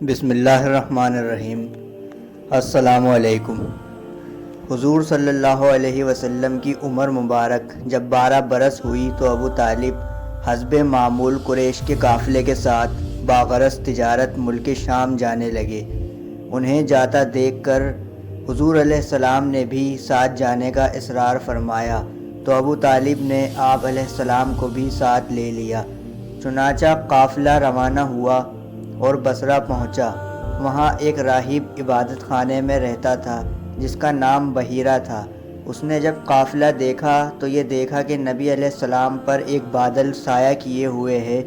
بسم اللہ الرحمن الرحیم۔ السلام علیکم۔ حضور صلی اللہ علیہ وسلم کی عمر مبارک جب 12 برس ہوئی تو ابو طالب حسب معمول قریش کے قافلے کے ساتھ باغرض تجارت ملک شام جانے لگے۔ انہیں جاتا دیکھ کر حضور علیہ السلام نے بھی ساتھ جانے کا اصرار فرمایا تو ابو طالب نے آپ علیہ السلام کو بھی ساتھ لے لیا۔ چنانچہ قافلہ روانہ ہوا اور بصرہ پہنچا۔ وہاں ایک راہب عبادت خانے میں رہتا تھا جس کا نام بحیرہ تھا۔ اس نے جب قافلہ دیکھا تو یہ دیکھا کہ نبی علیہ السلام پر ایک بادل سایہ کیے ہوئے ہے،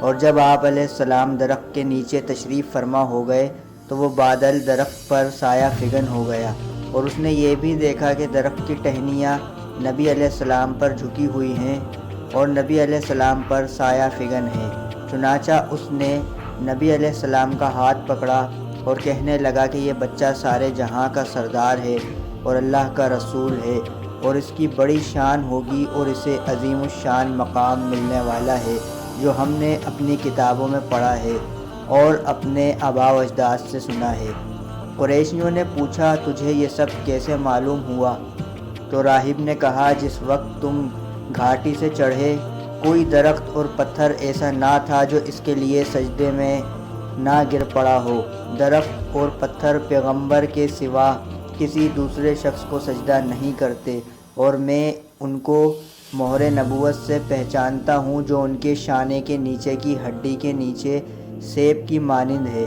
اور جب آپ علیہ السلام درخت کے نیچے تشریف فرما ہو گئے تو وہ بادل درخت پر سایہ فگن ہو گیا، اور اس نے یہ بھی دیکھا کہ درخت کی ٹہنیاں نبی علیہ السلام پر جھکی ہوئی ہیں اور نبی علیہ السلام پر سایہ فگن ہیں۔ چنانچہ اس نے نبی علیہ السلام کا ہاتھ پکڑا اور کہنے لگا کہ یہ بچہ سارے جہاں کا سردار ہے اور اللہ کا رسول ہے، اور اس کی بڑی شان ہوگی اور اسے عظیم الشان مقام ملنے والا ہے جو ہم نے اپنی کتابوں میں پڑھا ہے اور اپنے آباء و اجداد سے سنا ہے۔ قریشیوں نے پوچھا، تجھے یہ سب کیسے معلوم ہوا؟ تو راہب نے کہا، جس وقت تم گھاٹی سے چڑھے کوئی درخت اور پتھر ایسا نہ تھا جو اس کے لیے سجدے میں نہ گر پڑا ہو۔ درخت اور پتھر پیغمبر کے سوا کسی دوسرے شخص کو سجدہ نہیں کرتے، اور میں ان کو مہر نبوت سے پہچانتا ہوں جو ان کے شانے کے نیچے کی ہڈی کے نیچے سیب کی مانند ہے۔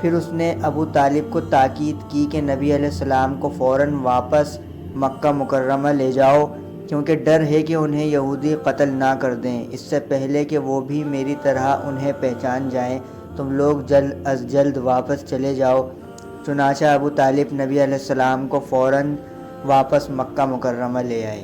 پھر اس نے ابو طالب کو تاکید کی کہ نبی علیہ السلام کو فوراً واپس مکہ مکرمہ لے جاؤ، کیونکہ ڈر ہے کہ انہیں یہودی قتل نہ کر دیں، اس سے پہلے کہ وہ بھی میری طرح انہیں پہچان جائیں۔ تم لوگ جلد از جلد واپس چلے جاؤ۔ چنانچہ ابو طالب نبی علیہ السلام کو فوراً واپس مکہ مکرمہ لے آئے۔